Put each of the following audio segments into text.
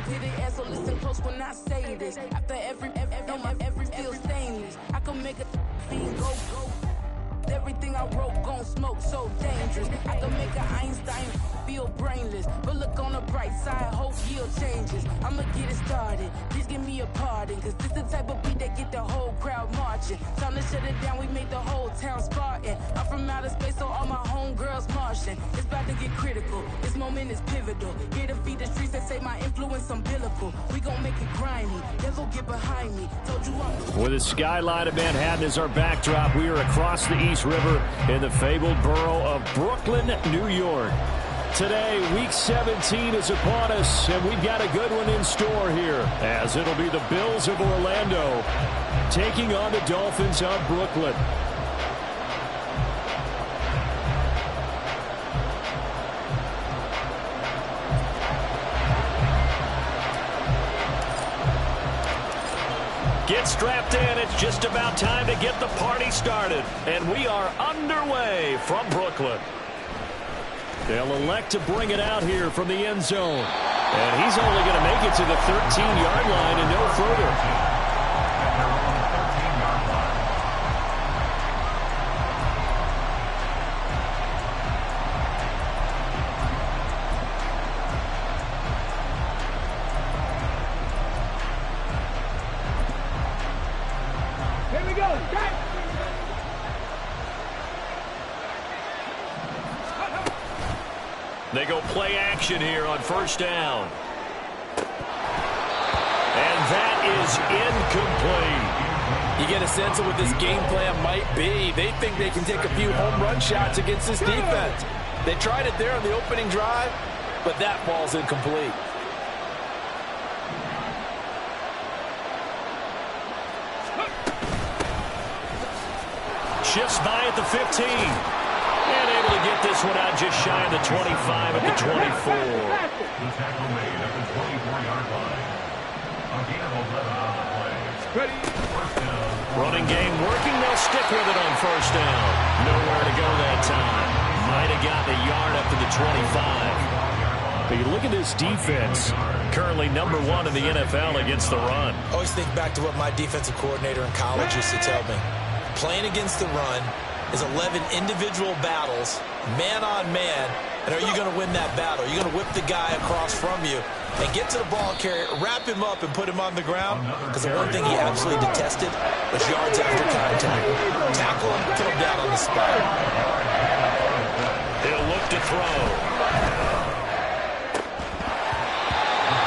did it, and so listen close when I say this. After every feel stainless. I can make a fiend go. Everything I wrote gon' smoke, so dangerous. I can make an Einstein feel brainless. But look on the bright side, hope yield changes. I'ma get it started, please give me a pardon. Cause this the type of beat that get the whole crowd marching. Time to shut it down, we made the whole town Spartan. I'm from outer space, so all my homegirls Martian. It's about to get critical, this moment is pivotal. Here to feed the streets that say my influence umbilical. We gon' make it grimy, devil get behind me. Told you I'm... With the skyline of Manhattan as our backdrop, we are across the East River in the fabled borough of Brooklyn, New York. Today, Week 17 is upon us, and we've got a good one in store here, as it'll be the Bills of Orlando taking on the Dolphins of Brooklyn. Get strapped in. It's just about time to get the party started. And we are underway from Brooklyn. They'll elect to bring it out here from the end zone. And he's only going to make it to the 13-yard line and no further. They go play action here on first down. And that is incomplete. You get a sense of what this game plan might be. They think they can take a few home run shots against this defense. They tried it there on the opening drive, but that ball's incomplete. Shifts by at the 15. And able to get this one out just shy of the 25 at the 24. The tackle made at the 24-yard line. A gain of 11 on the play. First down. Running game working. They'll stick with it on first down. Nowhere to go that time. Might have gotten a yard up to the 25. But you look at this defense. Currently #1 in the NFL against the run. Always think back to what my defensive coordinator in college used to tell me. Playing against the run is 11 individual battles, man on man, and are you going to win that battle? Are you going to whip the guy across from you and get to the ball carrier, wrap him up, and put him on the ground? Because the one thing he absolutely detested was yards after contact. Tackle him, put him down on the spot. He'll look to throw.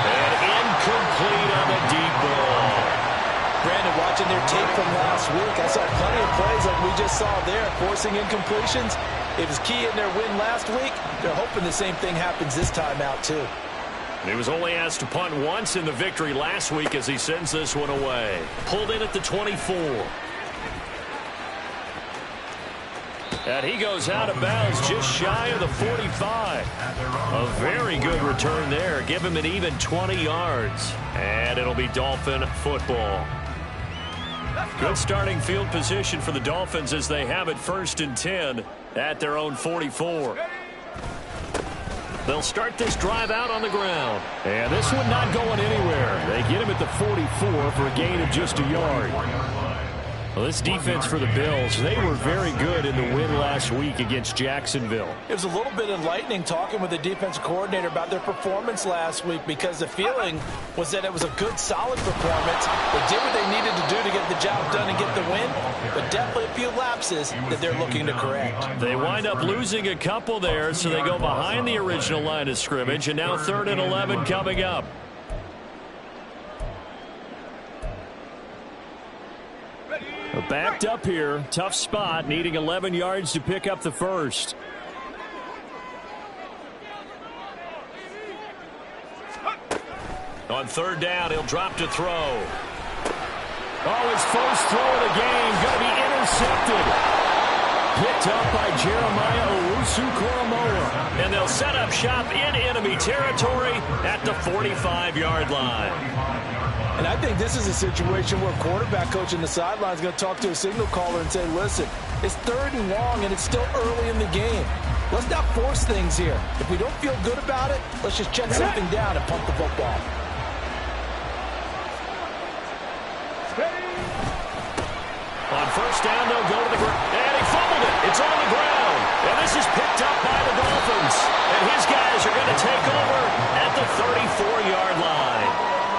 And incomplete on the deep ball. Brandon, watching their tape from last week, I saw plenty of plays like we just saw there, forcing incompletions. It was key in their win last week. They're hoping the same thing happens this time out, too. He was only asked to punt once in the victory last week as he sends this one away. Pulled in at the 24. And he goes out of bounds just shy of the 45. A very good return there. Give him an even 20 yards. And it'll be Dolphin football. Good starting field position for the Dolphins as they have it 1st and 10 at their own 44. They'll start this drive out on the ground. And this one not going anywhere. They get him at the 44 for a gain of just a yard. Well, this defense for the Bills, they were very good in the win last week against Jacksonville. It was a little bit enlightening talking with the defensive coordinator about their performance last week because the feeling was that it was a good, solid performance. They did what they needed to do to get the job done and get the win, but definitely a few lapses that they're looking to correct. They wind up losing a couple there, so they go behind the original line of scrimmage, and now 3rd and 11 coming up. Backed up here, tough spot, needing 11 yards to pick up the first. On 3rd down, he'll drop to throw. Oh, his first throw of the game, going to be intercepted. Picked up by Jeremiah Owusu-Koramoah. And they'll set up shop in enemy territory at the 45-yard line. And I think this is a situation where a quarterback coach in the sideline is going to talk to a signal caller and say, listen, it's 3rd and long and it's still early in the game. Let's not force things here. If we don't feel good about it, let's just check something down and pump the football. It's on the ground. And this is picked up by the Dolphins. And his guys are going to take over at the 34-yard line.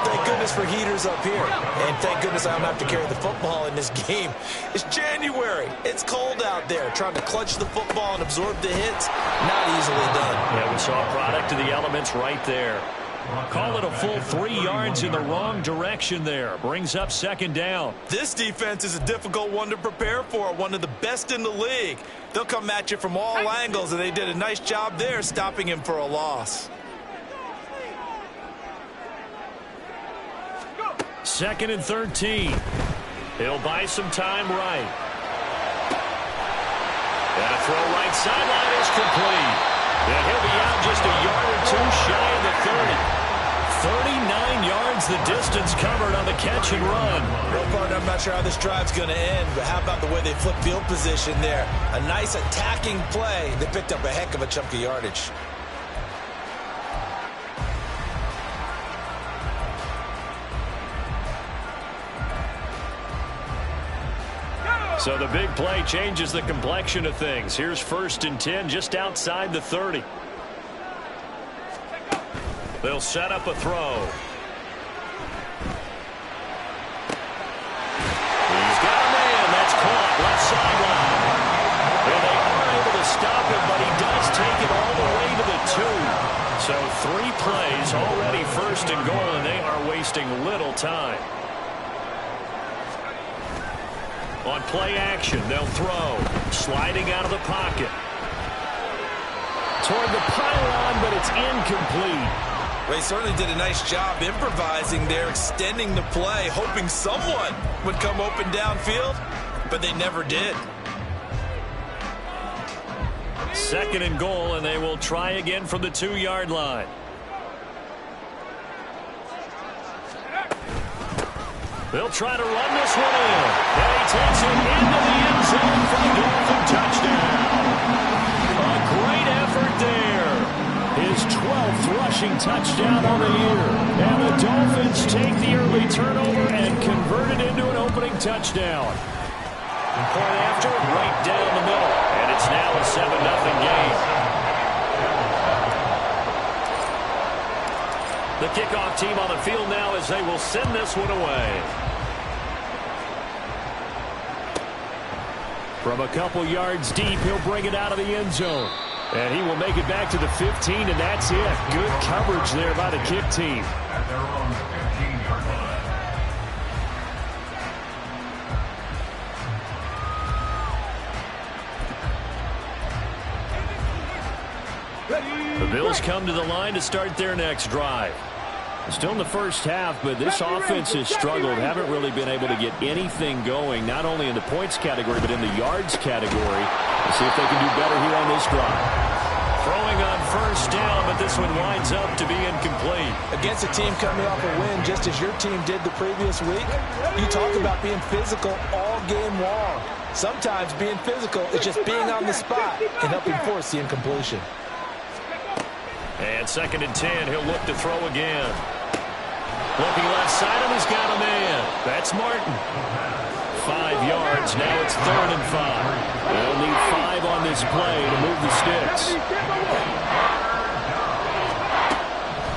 Thank goodness for heaters up here. And thank goodness I don't have to carry the football in this game. It's January. It's cold out there. Trying to clutch the football and absorb the hits, not easily done. Yeah, we saw a product of the elements right there. Call it a full 3 yards in the wrong direction there. Brings up second down. This defense is a difficult one to prepare for. One of the best in the league. They'll come at you from all angles, and they did a nice job there stopping him for a loss. Second and 13. He'll buy some time right. And a throw right sideline is complete. And he'll be out just a yard or two shy of the 30. 39 yards the distance covered on the catch and run. Well, partner, I'm not sure how this drive's going to end, but how about the way they flip field position there? A nice attacking play. They picked up a heck of a chunk of yardage. So the big play changes the complexion of things. Here's first and 10 just outside the 30. They'll set up a throw. He's got a man. That's caught. Left sideline. And they are able to stop him, but he does take it all the way to the 2. So 3 plays already first and goal, and they are wasting little time. On play action, they'll throw. Sliding out of the pocket. Toward the pylon, but it's incomplete. They certainly did a nice job improvising there, extending the play, hoping someone would come open downfield, but they never did. Second and goal, and they will try again from the 2-yard line. They'll try to run this one in. And he takes it into the end zone for the Dolphin touchdown. A great effort there. His 12th rushing touchdown on the year. And the Dolphins take the early turnover and convert it into an opening touchdown. And point after, right down the middle. And it's now a 7-0 game. The kickoff team on the field now as they will send this one away. From a couple yards deep, he'll bring it out of the end zone. And he will make it back to the 15, and that's it. Good coverage there by the kick team. At their own 15-yard line. The Bills come to the line to start their next drive. Still in the first half, but this offense has struggled. Haven't really been able to get anything going, not only in the points category, but in the yards category. Let's see if they can do better here on this drive. Throwing on first down, but this one winds up to be incomplete. Against a team coming off a win, just as your team did the previous week, you talk about being physical all game long. Sometimes being physical is just being on the spot and helping force the incompletion. And second and 10, he'll look to throw again. Looking left side, and he's got a man. That's Martin. 5 yards. Now it's 3rd and 5. They'll need 5 on this play to move the sticks.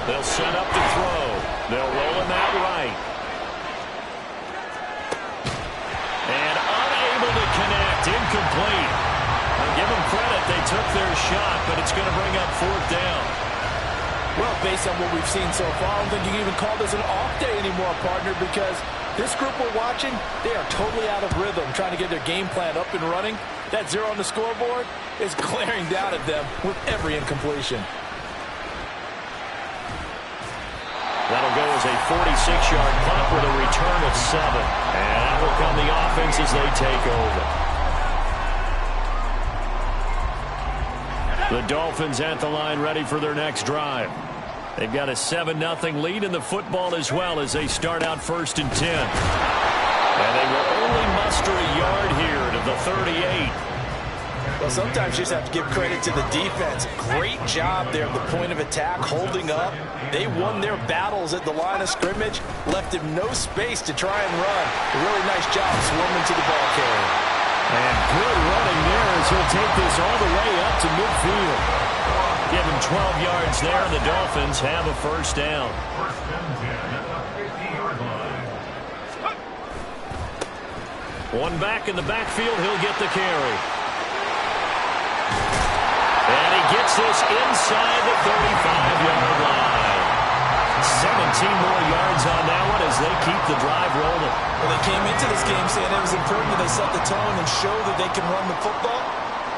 They'll set up to throw. They'll roll him out right. And unable to connect. Incomplete. I'll give them credit. They took their shot, but it's going to bring up 4th down. Well, based on what we've seen so far, I don't think you can even call this an off day anymore, partner, because this group we're watching, they are totally out of rhythm, trying to get their game plan up and running. That 0 on the scoreboard is glaring down at them with every incompletion. That'll go as a 46-yard punt with a return of 7. And that will come the offense as they take over. The Dolphins at the line ready for their next drive. They've got a 7-0 lead in the football as well as they start out 1st and 10. And they will only muster a yard here to the 38. Well, sometimes you just have to give credit to the defense. Great job there at the point of attack, holding up. They won their battles at the line of scrimmage, left him no space to try and run. A really nice job swarming to the ball carrier. And good running there as he'll take this all the way up to midfield. Give him 12 yards there, and the Dolphins have a first down. First and 10 at the 50-yard line. One back in the backfield, he'll get the carry. And he gets this inside the 35-yard line. 17 more yards on that one as they keep the drive rolling. Well, they came into this game saying it was important that they set the tone and show that they can run the football.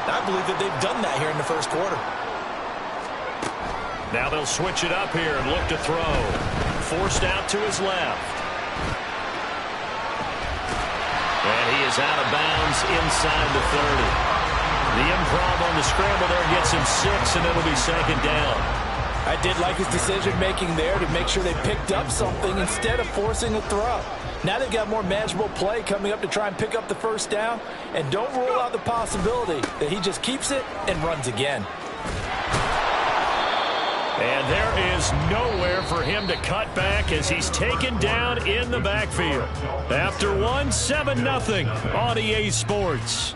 I believe that they've done that here in the first quarter. Now they'll switch it up here and look to throw. Forced out to his left. And he is out of bounds inside the 30. The improv on the scramble there gets him 6, and it'll be second down. I did like his decision-making there to make sure they picked up something instead of forcing a throw. Now they've got more manageable play coming up to try and pick up the first down, and don't rule out the possibility that he just keeps it and runs again. And there is nowhere for him to cut back as he's taken down in the backfield. After 7-0 on EA Sports.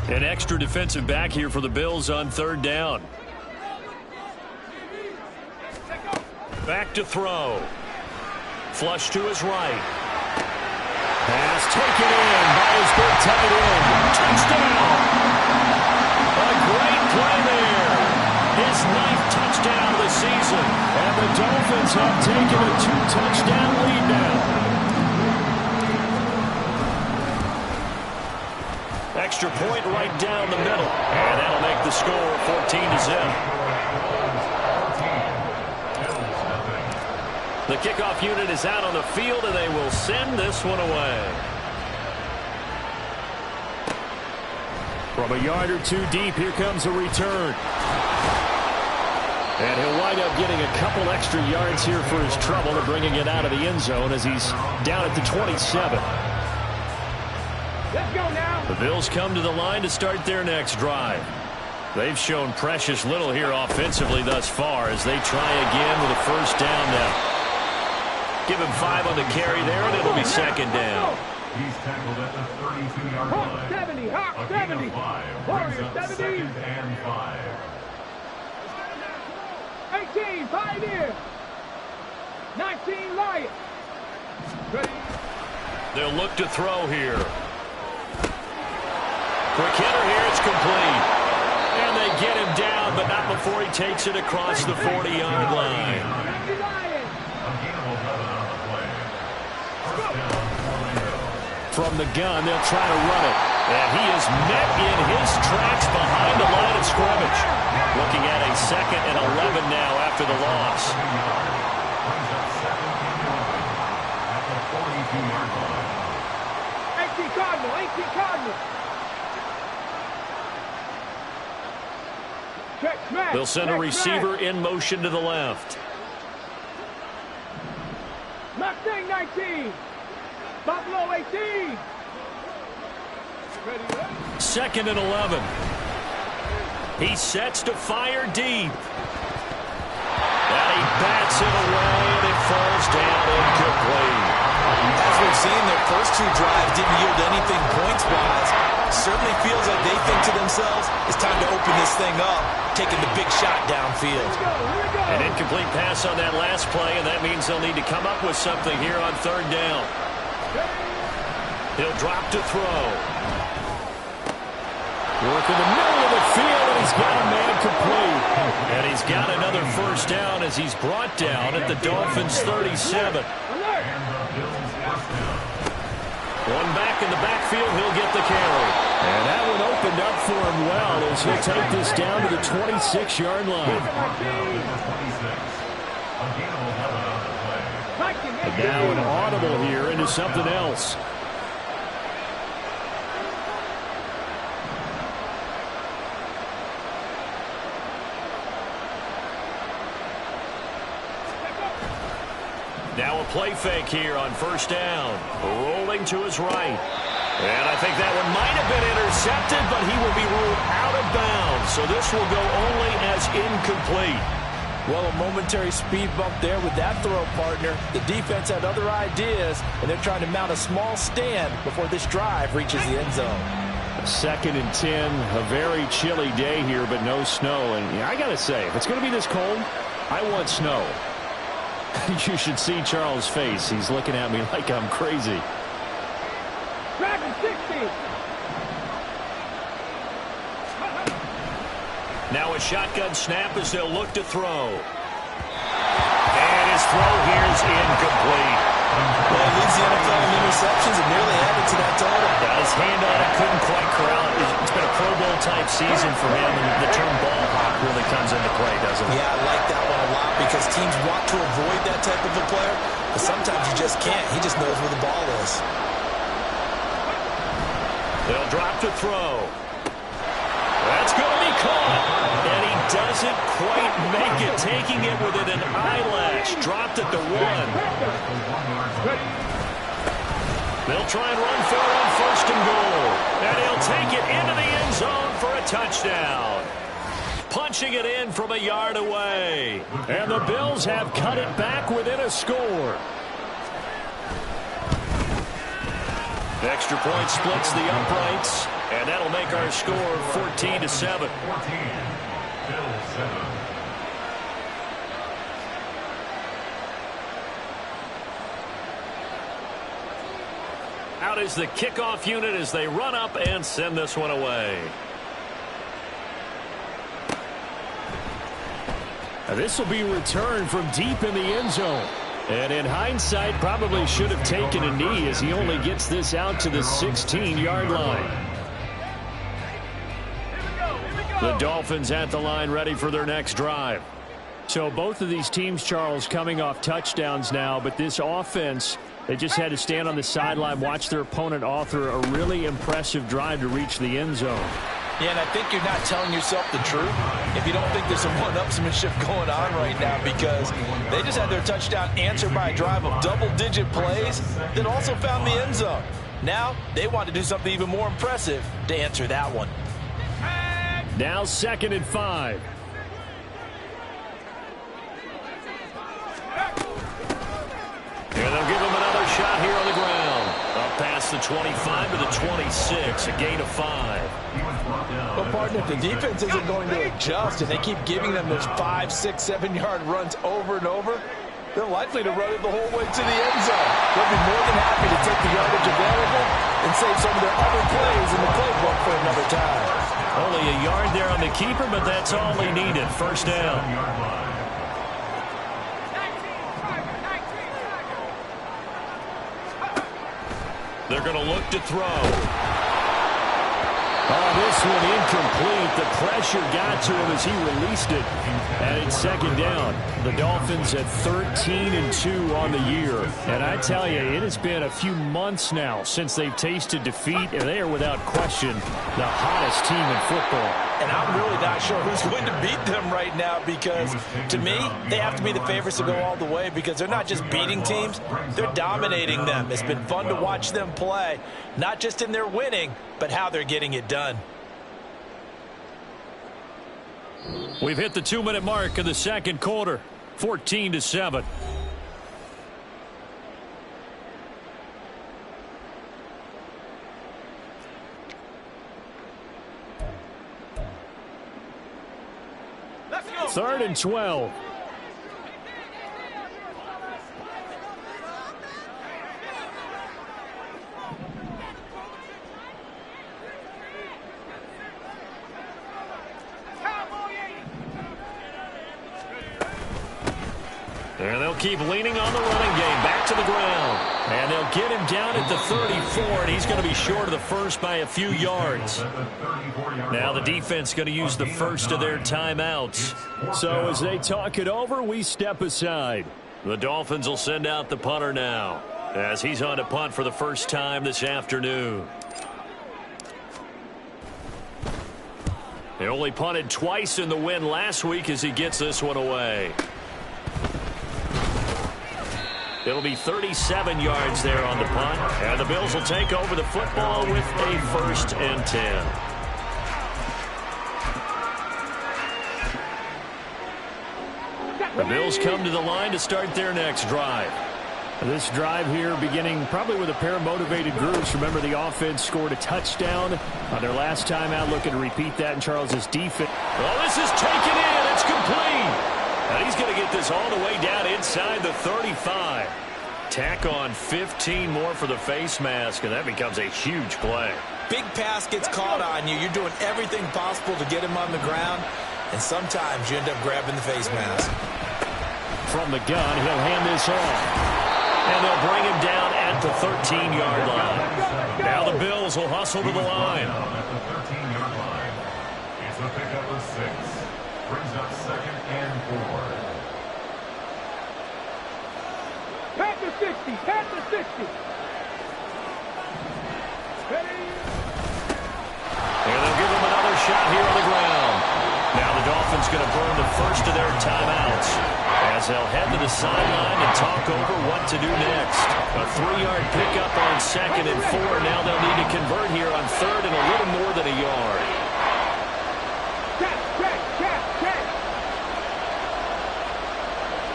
An extra defensive back here for the Bills on third down. Back to throw. Flush to his right. Pass taken in by his big tight end. Touchdown! A great play there. His 9th touchdown of the season. And the Dolphins have taken a 2-touchdown lead now. Extra point right down the middle. And that'll make the score 14-0. The kickoff unit is out on the field, and they will send this one away. From a yard or two deep, here comes a return. And he'll wind up getting a couple extra yards here for his trouble and bringing it out of the end zone as he's down at the 27. Let's go now. The Bills come to the line to start their next drive. They've shown precious little here offensively thus far as they try again with a first down now. Give him 5 on the carry there, and it'll be second down. He's tackled at the 32-yard line. 70, hot 70. Warriors 70. Second and 5. 18, Pioneer. 19, Lions. Ready. They'll look to throw here. Quick hitter here, it's complete. And they get him down, but not before he takes it across the 40-yard line. From the gun, they'll try to run it. And he is met in his tracks behind the line of scrimmage. Looking at a 2nd and 11 now after the loss. 18 Cardinal, 18 Cardinal. They'll send a receiver in motion to the left. Mustang 19. Buffalo 18. 2nd and 11. He sets to fire deep. And he bats it away, and it falls down incomplete. As we've seen, their first 2 drives didn't yield anything points-wise. Certainly feels like they think to themselves, it's time to open this thing up, taking the big shot downfield. An incomplete pass on that last play, and that means they'll need to come up with something here on third down. He'll drop to throw. Work in the middle of the field, and he's got a man complete. And he's got another first down as he's brought down at the Dolphins' 37. One back in the backfield, he'll get the carry. And that one opened up for him well as he'll take this down to the 26-yard line. And now an audible here into something else. Now a play fake here on first down. Rolling to his right. And I think that one might have been intercepted, but he will be ruled out out of bounds, so this will go only as incomplete. Well, a momentary speed bump there with that throw, partner. The defense had other ideas, and they're trying to mount a small stand before this drive reaches the end zone. 2nd and 10, a very chilly day here, but no snow. And I got to say, if it's going to be this cold, I want snow. You should see Charles' face. He's looking at me like I'm crazy. Dragon 60. Now a shotgun snap as they'll look to throw. And his throw here is incomplete. Well, he leads the NFL in interceptions and nearly added to that total. Got his hand on it, couldn't quite corral it. It's been a Pro Bowl type season for him, and the term ball hawk really comes into play, doesn't it? Yeah, I like that one a lot because teams want to avoid that type of a player, but sometimes you just can't. He just knows where the ball is. They'll drop to throw. That's going to be caught. And he doesn't quite make it, taking it within an eyelash. Dropped at the 1. They'll try and run for it on 1st and goal. And he'll take it into the end zone for a touchdown. Punching it in from a yard away. And the Bills have cut it back within a score. The extra point splits the uprights. And that'll make our score 14-7. 14, Bills 7. Out is the kickoff unit as they run up and send this one away. Now this will be returned from deep in the end zone. And in hindsight, probably should have taken a knee as he only gets this out to the 16-yard line. The Dolphins at the line ready for their next drive. So both of these teams, Charles, coming off touchdowns now, but this offense, they just had to stand on the sideline, watch their opponent author a really impressive drive to reach the end zone. Yeah, and I think you're not telling yourself the truth if you don't think there's some one-upsmanship going on right now, because they just had their touchdown answered by a drive of double-digit plays that also found the end zone. Now they want to do something even more impressive to answer that one. Now 2nd and 5. And they'll give him another shot here on the ground. Up past the 25 to the 26, a gain of 5. But, partner, if the defense isn't going to adjust and they keep giving them those 5, 6, 7-yard runs over and over, they're likely to run it the whole way to the end zone. They'll be more than happy to take the yardage available and save some of their other plays in the playbook for another time. Only a yard there on the keeper, but that's all he needed. 1st down. They're going to look to throw. Oh, this one incomplete. The pressure got to him as he released it. And it's 2nd down. The Dolphins at 13-2 on the year. And I tell you, it has been a few months now since they've tasted defeat, and they are without question the hottest team in football. And I'm really not sure who's going to beat them right now, because to me, they have to be the favorites to go all the way, because they're not just beating teams, they're dominating them. It's been fun to watch them play, not just in their winning, but how they're getting it done. We've hit the 2-minute mark of the 2nd quarter, 14-7. Let's go. 3rd and 12. And they'll keep leaning on the running game. Back to the ground. And they'll get him down at the 34, and he's going to be short of the first by a few yards. Now the defense going to use the first of their timeouts. So as they talk it over, we step aside. The Dolphins will send out the punter now, as he's on to punt for the first time this afternoon. They only punted twice in the win last week as he gets this one away. It'll be 37 yards there on the punt. And the Bills will take over the football with a 1st and 10. The Bills come to the line to start their next drive. This drive here beginning probably with a pair of motivated groups. Remember, the offense scored a touchdown on their last time out, looking to repeat that in Charles's defense. Well, this is taken in. It's complete. And he's going to get this all the way down inside the 35. Tack on 15 more for the face mask, and that becomes a huge play. Big pass gets caught on you. You're doing everything possible to get him on the ground, and sometimes you end up grabbing the face mask. From the gun, he'll hand this off. And they'll bring him down at the 13-yard line. Now the Bills will hustle to the line. At the 13-yard line. It's a pickup of 6. Brings up 2nd and 4. Pat the 60. Pat the 60. Ready? And they'll give him another shot here on the ground. Now the Dolphins going to burn the first of their timeouts as they'll head to the sideline and talk over what to do next. A 3-yard pickup on 2nd and 4. Now they'll need to convert here on 3rd and a little more than a yard. Check.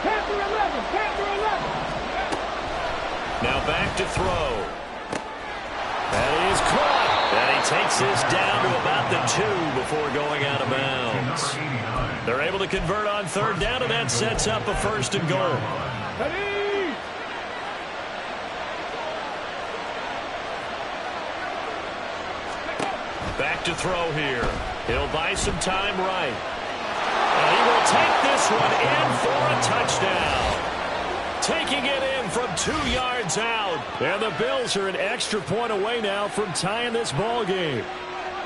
Panther 11. Panther 11. Now back to throw. That is caught. And he takes this down to about the 2 before going out of bounds. They're able to convert on 3rd down, and that sets up a 1st and goal. Ready? Back to throw here. He'll buy some time right. And he will take this one in for a touchdown. Taking it in from 2 yards out. And the Bills are an extra point away now from tying this ball game.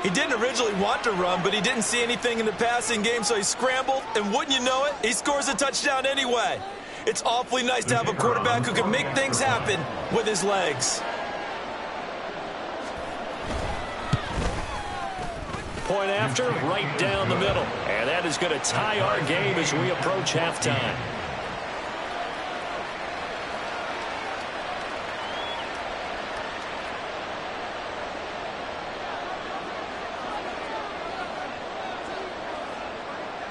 He didn't originally want to run, but he didn't see anything in the passing game, so he scrambled, and wouldn't you know it, he scores a touchdown anyway. It's awfully nice to have a quarterback who can make things happen with his legs. Point after, right down the middle. And that is going to tie our game as we approach halftime.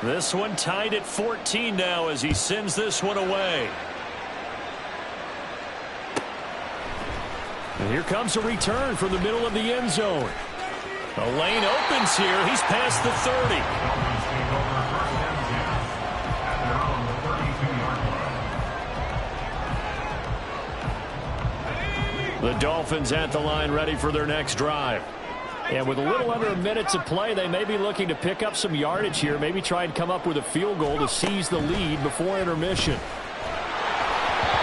This one tied at 14 now as he sends this one away. And here comes a return from the middle of the end zone. The lane opens here. He's past the 30. The Dolphins at the line ready for their next drive. And with a little under a minute to play, they may be looking to pick up some yardage here, maybe try and come up with a field goal to seize the lead before intermission.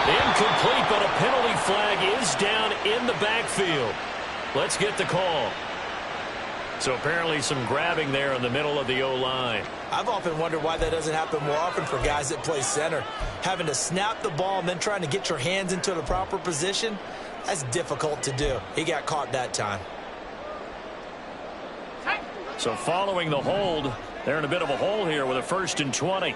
Incomplete, but a penalty flag is down in the backfield. Let's get the call. So apparently some grabbing there in the middle of the O-line. I've often wondered why that doesn't happen more often for guys that play center. Having to snap the ball and then trying to get your hands into the proper position, that's difficult to do. He got caught that time. So following the hold, they're in a bit of a hole here with a 1st and 20.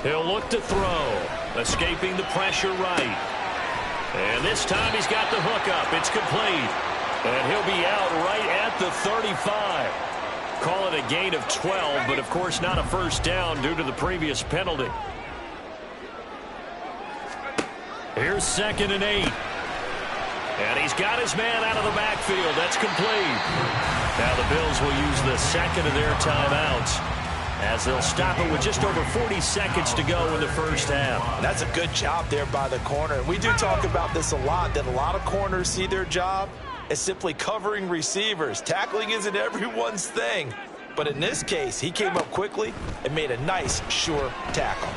He'll look to throw, escaping the pressure right. And this time he's got the hook up. It's complete. And he'll be out right at the 35. Call it a gain of 12, but of course not a 1st down due to the previous penalty. Here's 2nd and 8. And he's got his man out of the backfield. That's complete. Now the Bills will use the 2nd of their timeouts as they'll stop it with just over 40 seconds to go in the 1st half. That's a good job there by the corner. And we do talk about this a lot, that a lot of corners see their job as simply covering receivers. Tackling isn't everyone's thing. But in this case, he came up quickly and made a nice, sure tackle.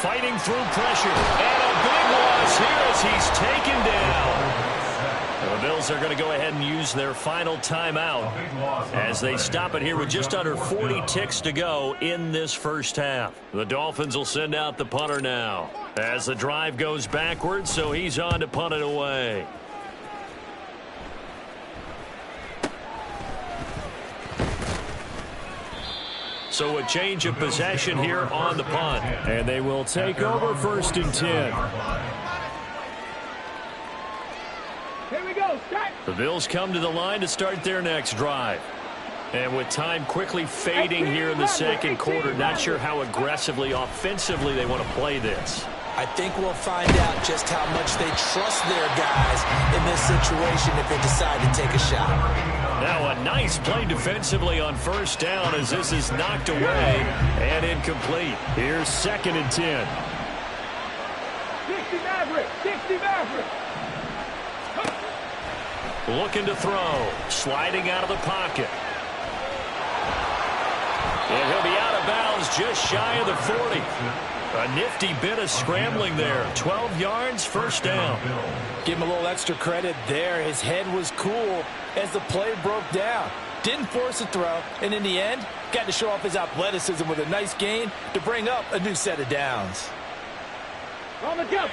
Fighting through pressure. And a big loss here as he's taken down. The Bills are going to go ahead and use their final timeout as they stop it here with just under 40 ticks to go in this 1st half. The Dolphins will send out the punter now as the drive goes backwards, so he's on to punt it away. So a change of possession here on the punt. And they will take over 1st and 10. Here we go. Start. The Bills come to the line to start their next drive. And with time quickly fading here in the second quarter, not sure how aggressively, offensively they want to play this. I think we'll find out just how much they trust their guys in this situation if they decide to take a shot. Now a nice play defensively on first down as this is knocked away and incomplete. Here's 2nd and 10. 60 Maverick! 60 Maverick! Looking to throw. Sliding out of the pocket. And he'll be out of bounds just shy of the 40. A nifty bit of scrambling there. 12 yards, first down. Give him a little extra credit there. His head was cool as the play broke down. Didn't force a throw, and in the end, got to show off his athleticism with a nice gain to bring up a new set of downs. On the jump!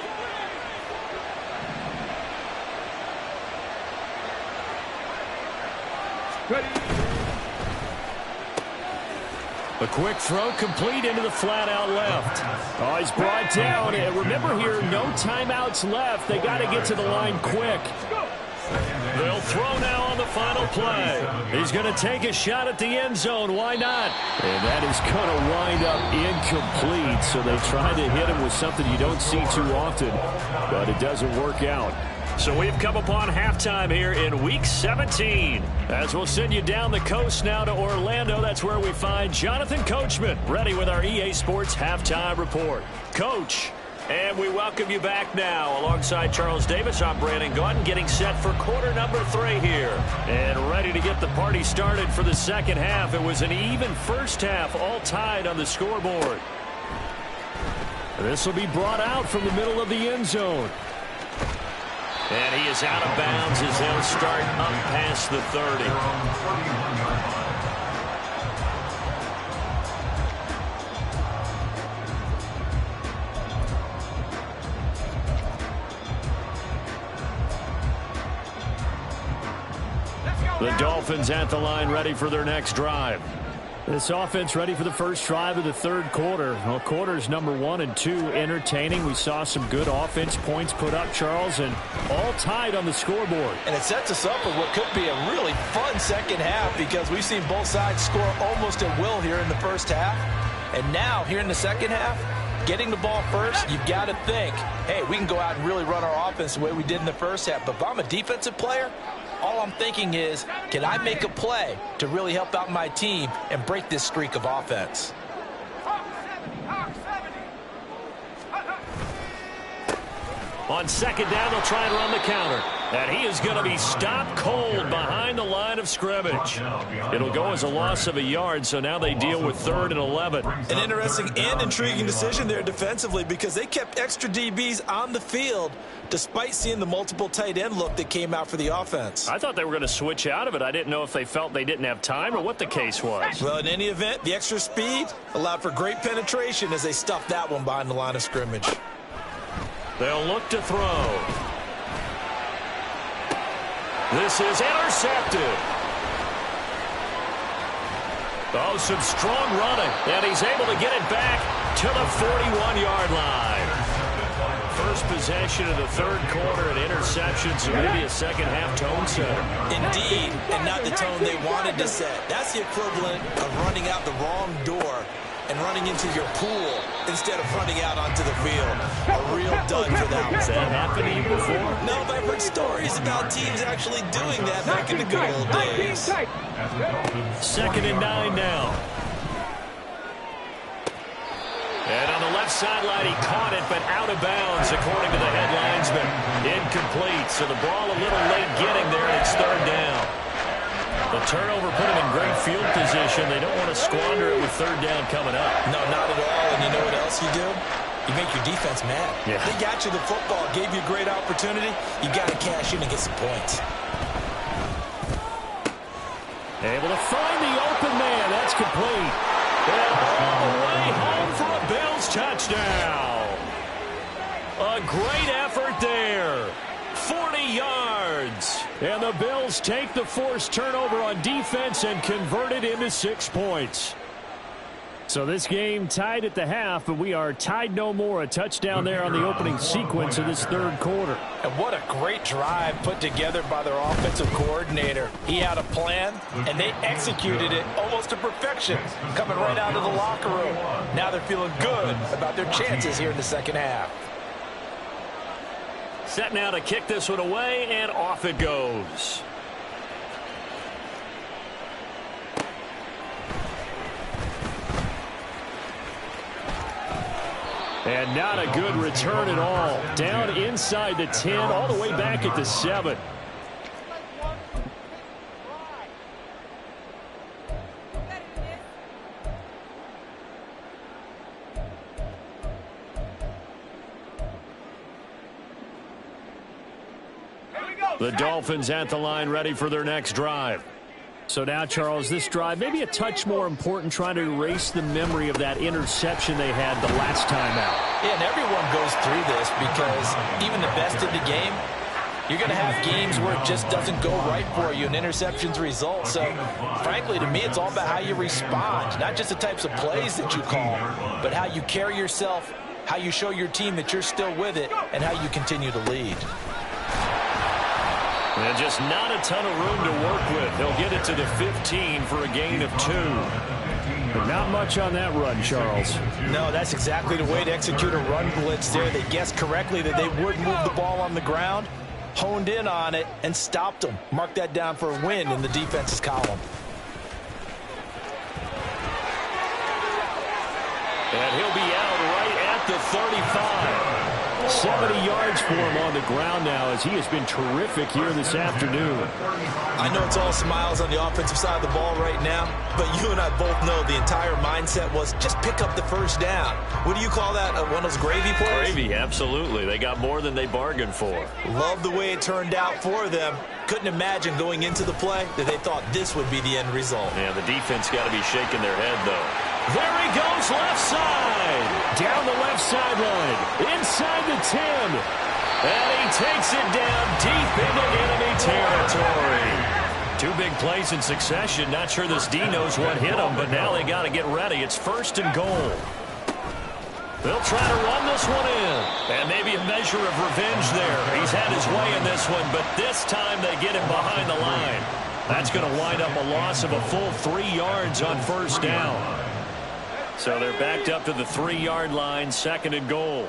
Ready! A quick throw complete into the flat out left. Oh, he's brought down. And remember here, no timeouts left. They got to get to the line quick. They'll throw now on the final play. He's going to take a shot at the end zone. Why not? And that is going to wind up incomplete. So they tried to hit him with something you don't see too often, but it doesn't work out. So we've come upon halftime here in Week 17. As we'll send you down the coast now to Orlando, that's where we find Jonathan Coachman, ready with our EA Sports Halftime Report. Coach, and we welcome you back now. Alongside Charles Davis, I'm Brandon Gaudin, getting set for quarter number 3 here. And ready to get the party started for the second half. It was an even first half, all tied on the scoreboard. This will be brought out from the middle of the end zone. And he is out of bounds as they'll start up past the 30. The Dolphins at the line, ready for their next drive. This offense ready for the first drive of the third quarter. Well, quarters number 1 and 2 entertaining. We saw some good offense points put up, Charles, and all tied on the scoreboard. And it sets us up for what could be a really fun second half because we've seen both sides score almost at will here in the first half. And now, here in the second half, getting the ball first, you've got to think, hey, we can go out and really run our offense the way we did in the first half. But if I'm a defensive player, all I'm thinking is, can I make a play to really help out my team and break this streak of offense? On second down, they'll try and run the counter. And he is going to be stopped cold behind the line of scrimmage. It'll go as a loss of a yard, so now they deal with 3rd and 11. An interesting and intriguing decision there defensively because they kept extra DBs on the field despite seeing the multiple tight end look that came out for the offense. I thought they were going to switch out of it. I didn't know if they felt they didn't have time or what the case was. Well, in any event, the extra speed allowed for great penetration as they stuffed that one behind the line of scrimmage. They'll look to throw. This is intercepted. Oh, some strong running. And he's able to get it back to the 41-yard line. First possession of the third quarter, an interception, so maybe a second half tone setter. Indeed, and not the tone they wanted to set. That's the equivalent of running out the wrong door and running into your pool instead of running out onto the field. A real dud for that one. Has that happened to you before? No, but I've heard stories about teams actually doing that back in the good old days. 2nd and 9 now. And on the left sideline, he caught it, but out of bounds, according to the head linesman. Incomplete, so the ball a little late getting there, and it's 3rd down. The turnover put him in great field position. They don't want to squander it with 3rd down coming up. No, not at all, and you know what else you do? You make your defense mad. Yeah. They got you the football, gave you a great opportunity. You got to cash in and get some points. Able to find the open man. That's complete. And all the way home for a Bills touchdown. A great effort there. 40 yards. And the Bills take the forced turnover on defense and convert it into 6 points. So this game tied at the half, but we are tied no more. A touchdown there on the opening sequence of this third quarter. And what a great drive put together by their offensive coordinator. He had a plan, and they executed it almost to perfection, coming right out of the locker room. Now they're feeling good about their chances here in the second half. Set now to kick this one away, and off it goes. And not a good return at all. Down inside the 10, all the way back at the 7. The Dolphins at the line, ready for their next drive. So now, Charles, this drive maybe a touch more important, trying to erase the memory of that interception they had the last time out. Yeah, and everyone goes through this because even the best in the game, you're going to have games where it just doesn't go right for you and interceptions result. So, frankly, to me, it's all about how you respond, not just the types of plays that you call, but how you carry yourself, how you show your team that you're still with it, and how you continue to lead. And just not a ton of room to work with. He'll get it to the 15 for a gain of 2. But not much on that run, Charles. No, that's exactly the way to execute a run blitz there. They guessed correctly that they would move the ball on the ground, honed in on it, and stopped them. Mark that down for a win in the defense's column. And he'll be out right at the 35. 70 yards for him on the ground now, as he has been terrific here this afternoon. I know it's all smiles on the offensive side of the ball right now, but you and I both know the entire mindset was just pick up the first down. What do you call that? One of those gravy plays? Gravy, absolutely. They got more than they bargained for. Love the way it turned out for them. Couldn't imagine going into the play that they thought this would be the end result. Yeah, the defense got to be shaking their head, though. There he goes, left side. Down the left sideline. Inside the 10. And he takes it down deep into enemy territory. 2 big plays in succession. Not sure this D knows what hit him, but now they got to get ready. It's 1st and goal. They'll try to run this one in. And maybe a measure of revenge there. He's had his way in this one, but this time they get him behind the line. That's going to wind up a loss of a full 3 yards on 1st down. So they're backed up to the 3-yard line, 2nd and goal.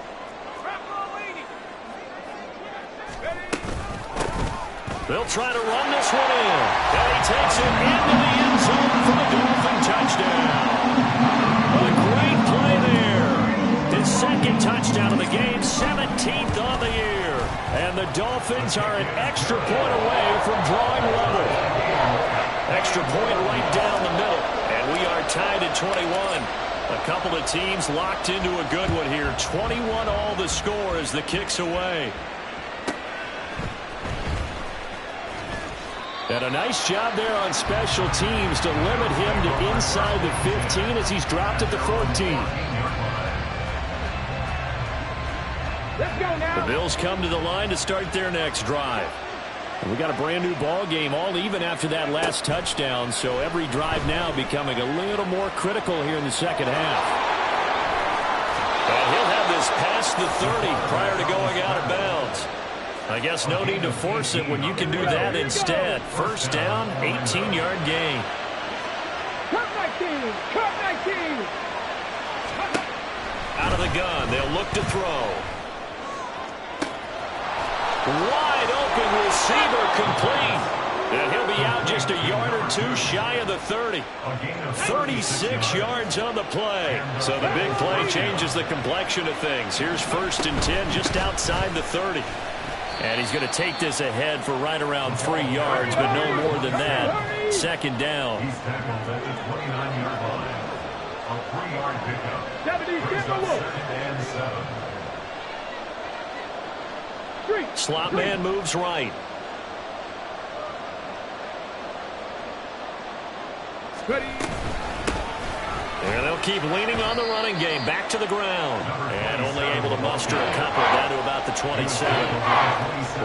They'll try to run this one in. And he takes it into the end zone for the Dolphin touchdown. A great play there. His 2nd touchdown of the game, 17th on the year. And the Dolphins are an extra point away from drawing level. Extra point right down the middle. And we are tied at 21. A couple of teams locked into a good one here. 21 all the score as the kick's away. And a nice job there on special teams to limit him to inside the 15 as he's dropped at the 14. Let's go now. The Bills come to the line to start their next drive. And we got a brand new ball game, all even after that last touchdown, so every drive now becoming a little more critical here in the second half. And he'll have this past the 30 prior to going out of bounds. I guess no need to force it when you can do that instead. 1st down, 18-yard gain. Cut 19! Cut 19! Out of the gun, they'll look to throw. Wide open receiver complete. And he'll be out just a yard or 2 shy of the 30. 36 yards on the play. So the big play changes the complexion of things. Here's 1st and 10 just outside the 30. And he's going to take this ahead for right around 3 yards, but no more than that. 2nd down. He's tackled at the 29-yard line. A 3-yard pickup. 70, 7. Slot man moves right. And they'll keep leaning on the running game. Back to the ground. And only able to muster a couple down to about the 27.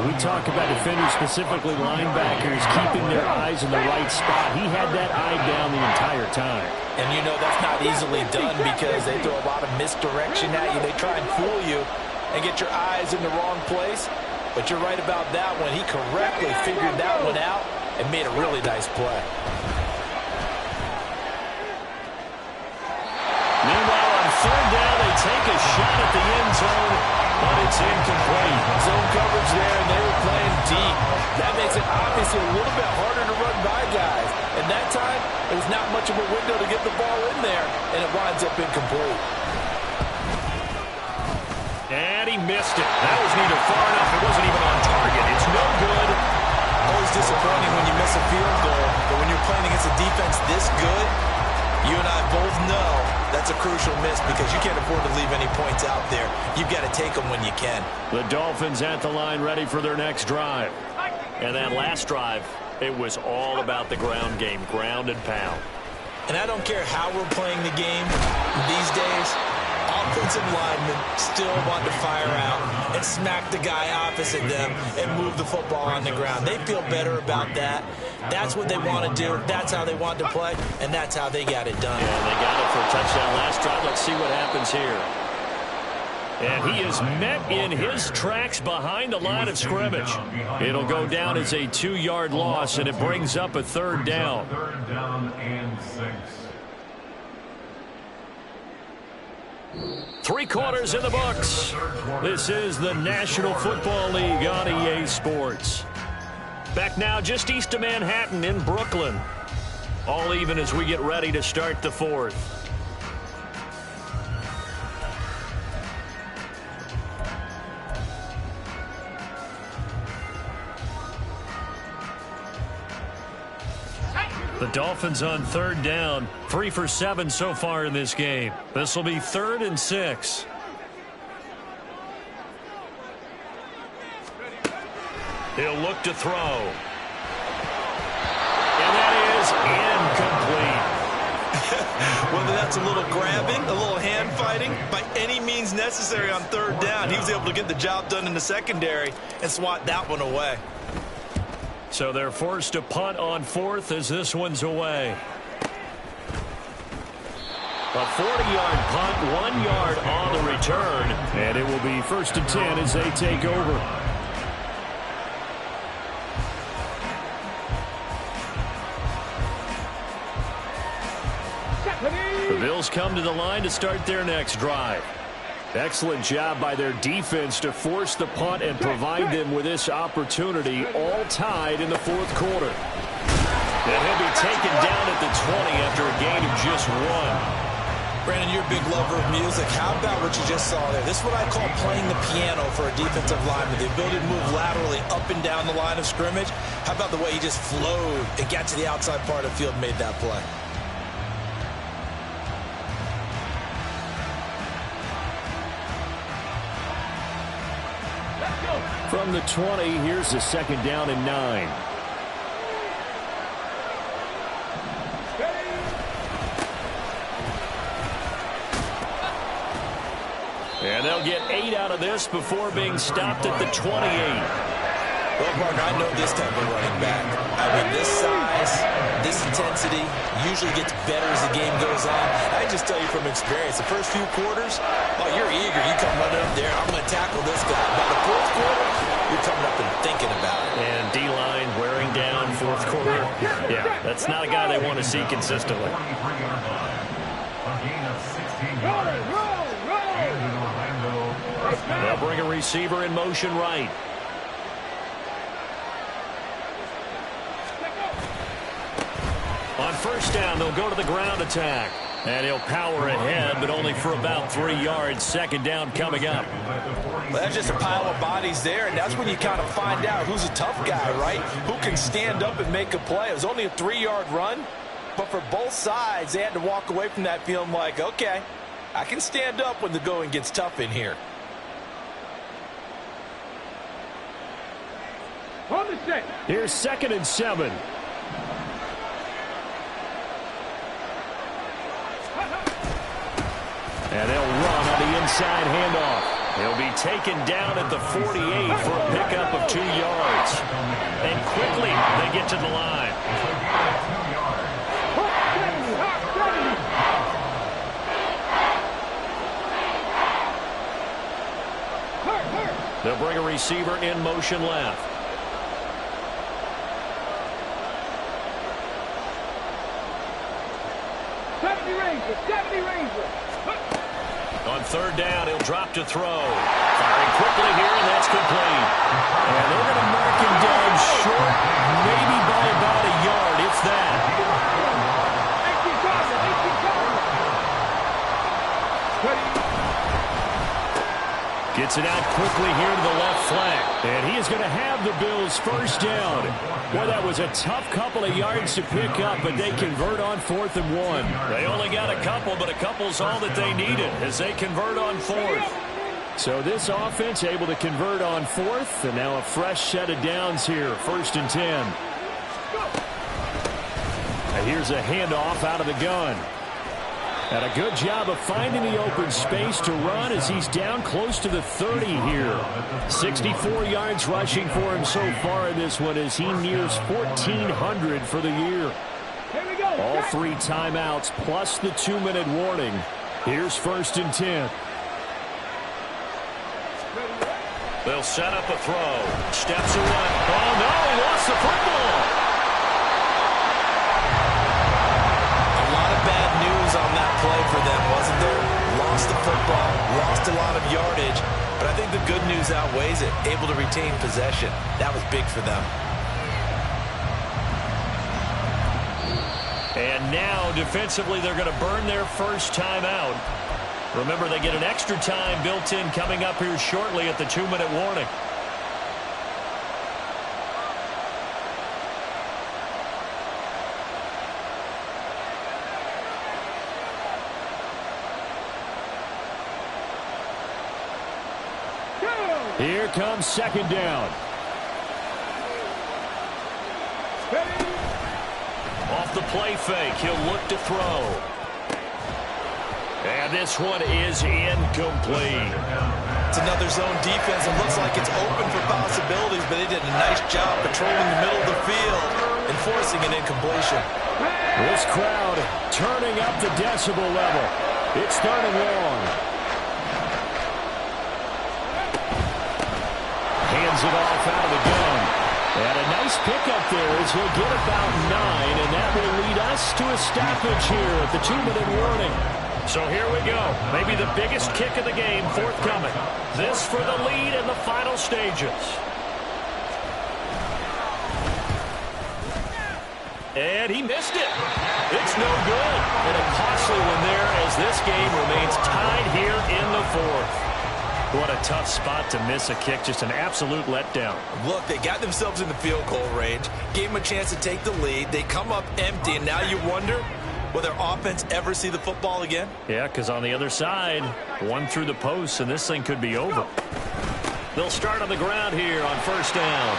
When we talk about defenders, specifically linebackers, keeping their eyes in the right spot, he had that eye down the entire time. And you know that's not easily done because they throw a lot of misdirection at you. They try and fool you and get your eyes in the wrong place. But you're right about that one. He correctly figured that one out and made a really nice play. Meanwhile, on third down, they take a shot at the end zone, but it's incomplete. Zone coverage there, and they were playing deep. That makes it obviously a little bit harder to run by guys. And that time, it was not much of a window to get the ball in there, and it winds up incomplete. And he missed it. That was neither far enough. It wasn't even on target. It's no good. Always disappointing when you miss a field goal, but when you're playing against a defense this good, you and I both know that's a crucial miss because you can't afford to leave any points out there. You've got to take them when you can. The Dolphins at the line ready for their next drive. And that last drive, it was all about the ground game, ground and pound. And I don't care how we're playing the game these days, offensive linemen still want to fire out and smack the guy opposite them and move the football on the ground. They feel better about that. That's what they want to do. That's how they want to play, and that's how they got it done. Yeah, they got it for a touchdown last drive. Let's see what happens here. And he is met in his tracks behind the line of scrimmage. It'll go down as a 2-yard loss, and it brings up a third down. Third down and 6. 3 quarters in the books. This is the National Football League on EA Sports. Back now just east of Manhattan in Brooklyn. All even as we get ready to start the fourth. The Dolphins on third down, 3 for 7 so far in this game. This will be 3rd and 6. He'll look to throw. And that is incomplete. Whether that's a little grabbing, a little hand fighting, by any means necessary on third down, he was able to get the job done in the secondary and swat that one away. So they're forced to punt on 4th as this one's away. A 40-yard punt, 1 yard on the return. And it will be 1st and 10 as they take over. The Bills come to the line to start their next drive. Excellent job by their defense to force the punt and provide them with this opportunity, all tied in the 4th quarter. And he'll be taken down at the 20 after a gain of just 1. Brandon, you're a big lover of music. How about what you just saw there? This is what I call playing the piano for a defensive lineman. The ability to move laterally up and down the line of scrimmage. How about the way he just flowed and got to the outside part of the field and made that play? From the 20, here's the 2nd down and 9. And they'll get 8 out of this before being stopped at the 28. Well, Mark, I know this type of running back. I mean, this size, this intensity usually gets better as the game goes on. I just tell you from experience, the first few quarters, oh, you're eager. You come running up there, I'm going to tackle this guy. By the 4th quarter, you're coming up and thinking about it. And D-line wearing down 4th quarter. Yeah, that's not a guy they want to see consistently. A gain of 16 yards. And an Orlando first down. They'll bring a receiver in motion right. On 1st down, they'll go to the ground attack. And he'll power ahead, but only for about 3 yards. 2nd down coming up. Well, that's just a pile of bodies there, and that's when you kind of find out who's a tough guy, right? Who can stand up and make a play. It was only a 3-yard run, but for both sides, they had to walk away from that feeling like, okay, I can stand up when the going gets tough in here. On the set. Here's 2nd and 7. And they'll run on the inside handoff. He'll be taken down at the 48 for a pickup of 2 yards. And quickly they get to the line. They'll bring a receiver in motion left. On third down, he'll drop to throw. Firing quickly here, and that's complete. And they're going to mark him down short, maybe by about a yard, if that. Gets it out quickly here to the left flank. And he is going to have the Bills first down. Boy, that was a tough couple of yards to pick up, but they convert on 4th and 1. They only got a couple, but a couple's all that they needed as they convert on 4th. So this offense able to convert on 4th, and now a fresh set of downs here, 1st and 10. And here's a handoff out of the gun. And a good job of finding the open space to run as he's down close to the 30 here. 64 yards rushing for him so far in this one as he nears 1,400 for the year. All 3 timeouts plus the 2-minute warning. Here's 1st and 10. They'll set up a throw. Steps away. Oh, no, he lost the football. On that play for them, wasn't there? Lost the football, lost a lot of yardage, but I think the good news outweighs it. Able to retain possession. That was big for them. And now, defensively, they're going to burn their first timeout. Remember, they get an extra time built in coming up here shortly at the 2-minute warning. Here comes 2nd down. Off the play fake, he'll look to throw. And this one is incomplete. It's another zone defense. It looks like it's open for possibilities, but they did a nice job patrolling the middle of the field and forcing an incompletion. This crowd turning up the decibel level. It's 3rd and long. Hands it off out of the gun. And a nice pickup there as he'll get about 9, and that will lead us to a stoppage here at the 2-minute warning. So here we go. Maybe the biggest kick of the game forthcoming. This for the lead in the final stages. And he missed it. It's no good. And a costly one there as this game remains tied here in the 4th. What a tough spot to miss a kick. Just an absolute letdown. Look, they got themselves in the field goal range, gave them a chance to take the lead. They come up empty, and now you wonder, will their offense ever see the football again? Yeah, because on the other side, one through the post, and this thing could be over. They'll start on the ground here on 1st down.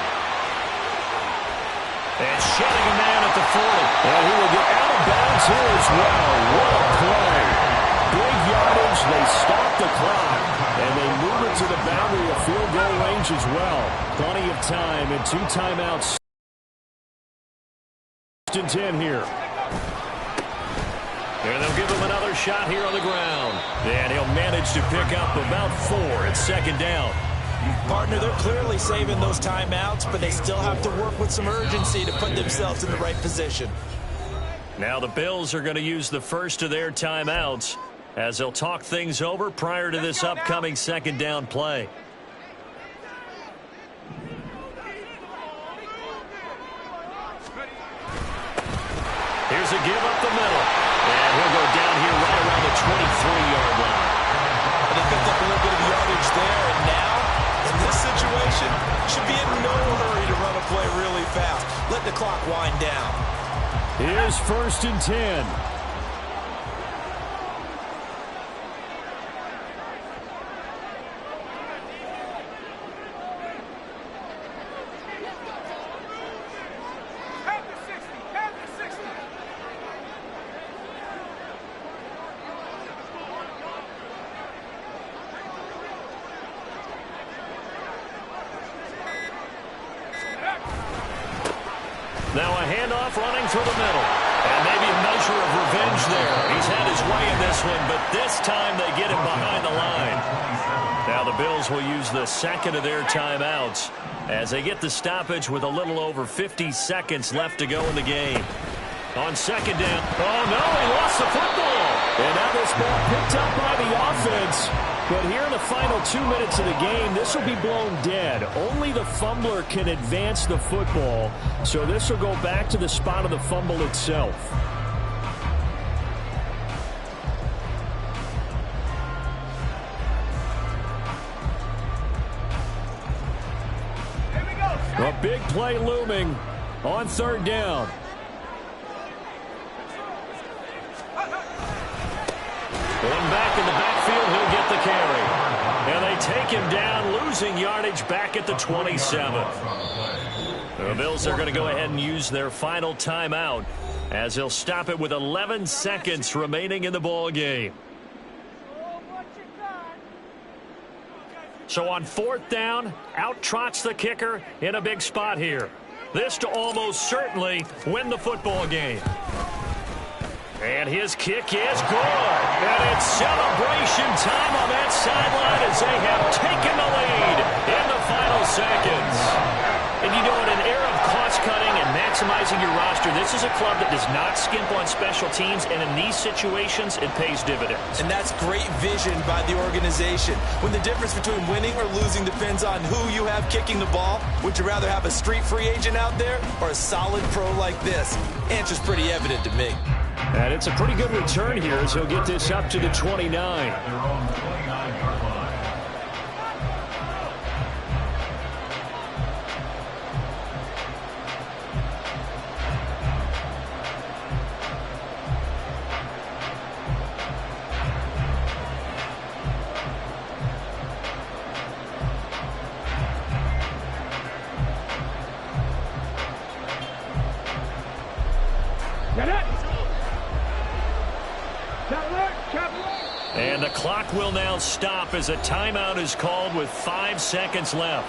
And shedding a man at the 40. And he will get out of bounds here as well. What a play. Big yardage, they stop the clock, and they move it to the boundary of field goal range as well. Plenty of time and 2 timeouts. 1st and 10 here. And they'll give him another shot here on the ground. And he'll manage to pick up about 4 at 2nd down. Partner, they're clearly saving those timeouts, but they still have to work with some urgency to put themselves in the right position. Now the Bills are going to use the first of their timeouts as they'll talk things over prior to this upcoming 2nd down play. Here's a give up the middle. And he'll go down here right around the 23-yard line. And they picked up a little bit of yardage there, and now, in this situation, should be in no hurry to run a play really fast. Let the clock wind down. Here's 1st and 10. Now a handoff running through the middle. And maybe a measure of revenge there. He's had his way in this one, but this time they get him behind the line. Now the Bills will use the second of their timeouts as they get the stoppage with a little over 50 seconds left to go in the game. On second down. Oh, no, he lost the football. And now this ball picked up by the offense. But here in the final 2 minutes of the game, this will be blown dead. Only the fumbler can advance the football, so this will go back to the spot of the fumble itself. A big play looming on third down. One back in the backfield, he'll get the carry. And they take him down, losing yardage back at the 27. The Bills are going to go ahead and use their final timeout as they'll stop it with 11 seconds remaining in the ball game. So on fourth down, out trots the kicker in a big spot here. This to almost certainly win the football game. And his kick is good. And it's celebration time on that sideline as they have taken the lead in the final seconds. And you know, in an era of cost-cutting and maximizing your roster, this is a club that does not skimp on special teams, and in these situations, it pays dividends. And that's great vision by the organization. When the difference between winning or losing depends on who you have kicking the ball, would you rather have a street free agent out there or a solid pro like this? Answer's pretty evident to me. And it's a pretty good return here as he'll get this up to the 29. Their own 29-yard line. And the clock will now stop as a timeout is called with 5 seconds left.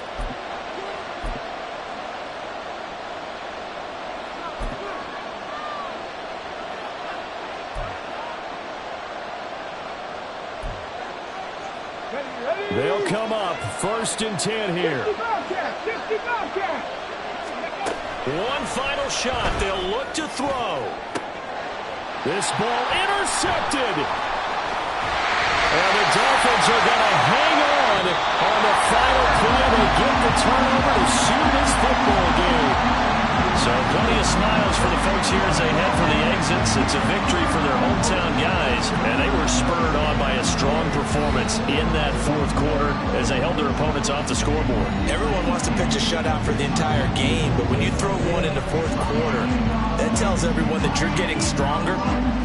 They'll come up 1st and 10 here. One final shot. They'll look to throw. This ball intercepted. And the Dolphins are going to hang on the final play. They get the turnover to seal this football game. So plenty of smiles for the folks here as they head for the exits. It's a victory for their hometown guys, and they were spurred on by a strong performance in that fourth quarter as they held their opponents off the scoreboard. Everyone wants to pitch a shutout for the entire game, but when you throw one in the fourth quarter, that tells everyone that you're getting stronger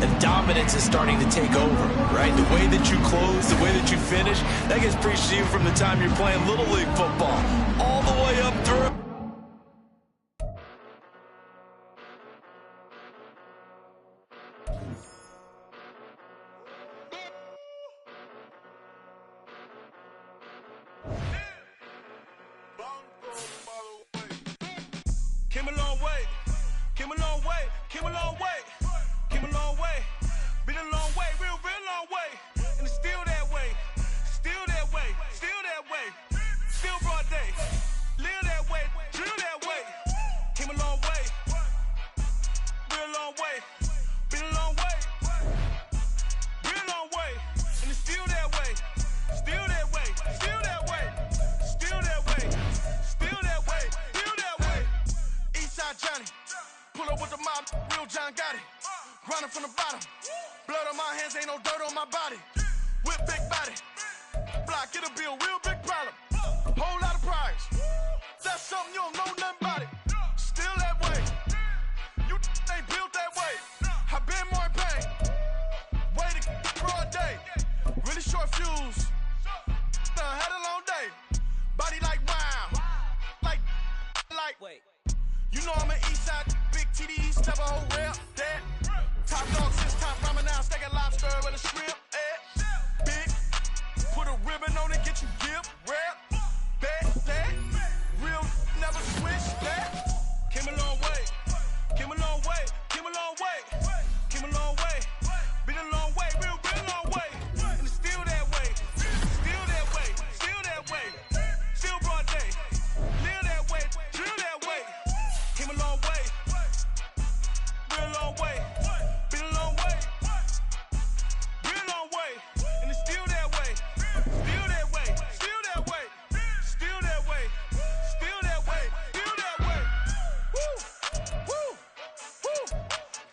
and dominance is starting to take over, right? The way that you close, the way that you finish, that gets preached to you from the time you're playing Little League football all the way up through. Came a long way, came a long way, came a long way, came a long way, been a long way, real long way, and it's still that way, still that way, still that way, still broad day, live that way, drill that way, came a long way, real long way, been a long way, real long way, and it's still that way, still that way, still that way, still that way, still that way, still that way. Eastside Johnny, pull up with the mob, real John got it. Grinding from the bottom, blood on my hands, ain't no dirt on my body. Whip big body, block, it'll be a real big problem. Whole lot of prize, that's something you don't know nothing about it. Still that way, you ain't built that way. I been more in pain, way to broad day. Really short fuse, had a long day. Body like wow, like. Wait. You know I'm an Eastside, big TDs, never whole rep, that. Top dog since top ramen now, steak and lobster with a shrimp, big. Put a ribbon on it, get you gift, rap, bet, that. Real, never switch, that. Came a long way,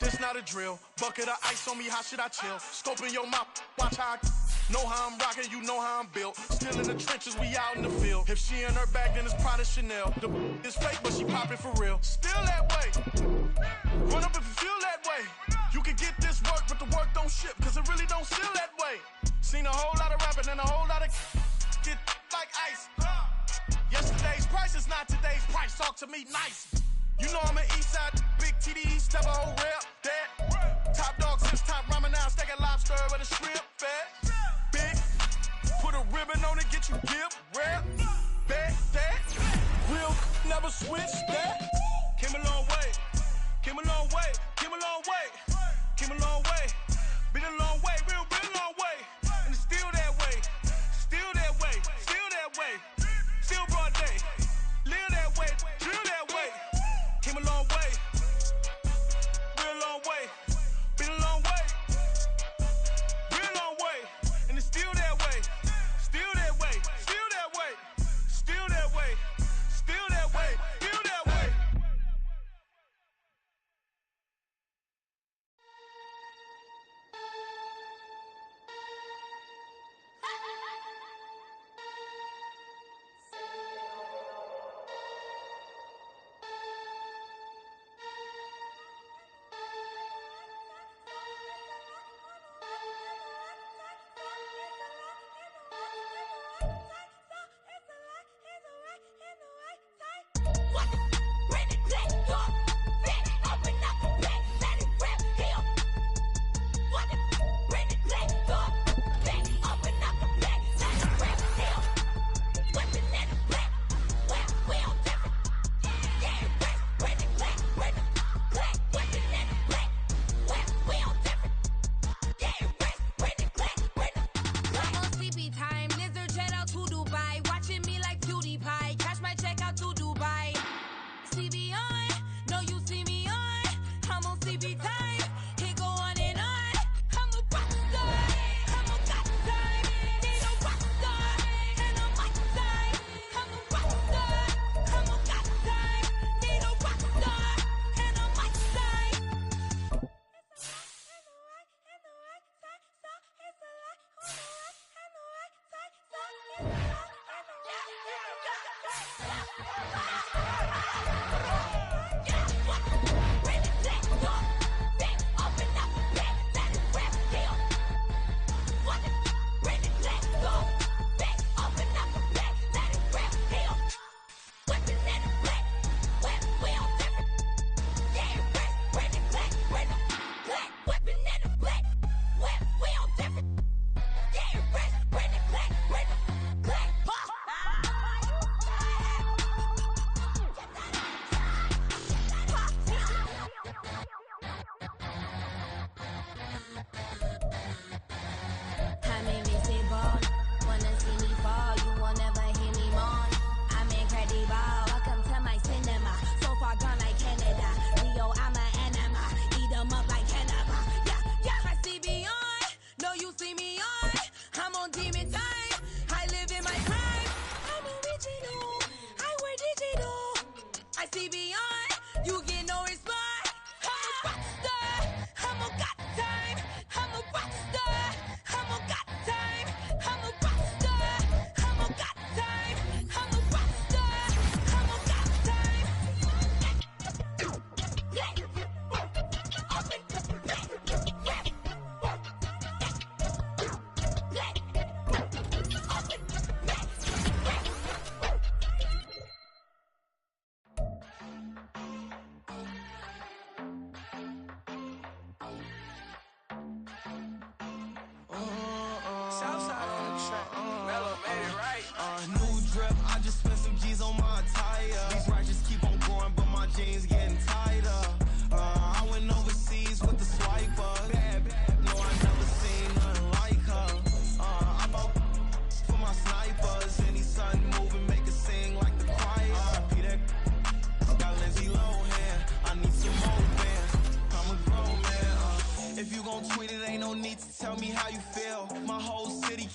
This not a drill. Bucket of ice on me, how should I chill? Scoping your mouth, watch how I know how I'm rocking, you know how I'm built. Still in the trenches, we out in the field. If she in her bag, then it's Prada Chanel. The is fake, but she popping for real. Still that way. Run up if you feel that way. You can get this work, but the work don't ship, cause it really don't feel that way. Seen a whole lot of rapping and a whole lot of get like ice. Yesterday's price is not today's price. Talk to me nice. You know I'm an Eastside, big TD, step a whole rep, that. Top dog since top ramen now, steak and lobster with a shrimp, fat. Big, put a ribbon on it, get you dip, rap, back, that. Real, never switch, that. Came a long way, came a long way, came a long way, came a long way. Been a long way, real long way. And it's still that way, still that way, still that way. Still broad day, live that way, drill that way. Came a long way, real long way. Been a long way, real long way. And it's still that way, still that way, still that way, still that way, still that way, still that way.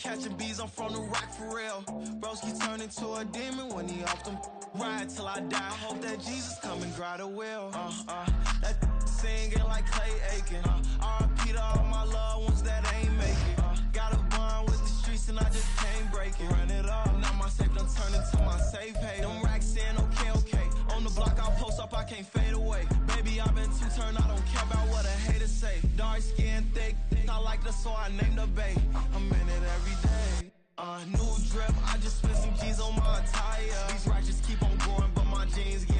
catching bees, I'm from the rock for real. Broski turn into a demon when he off them. Ride till I die. I hope that Jesus come and grab the wheel. That singing like Clay Aiken. R.I.P. to all my loved ones that ain't make it. Got a bond with the streets and I just can't break it. Run it up, now my safe done turn into my safe haven. Them racks in, okay. On the block I post up, I can't fade away. Baby, I've been two-turned, I don't care about what a hater say. Dark skin, thick, I like the so I named the bay. I'm in it every day. New drip, I just spent some G's on my attire. These racks just keep on growing, but my jeans get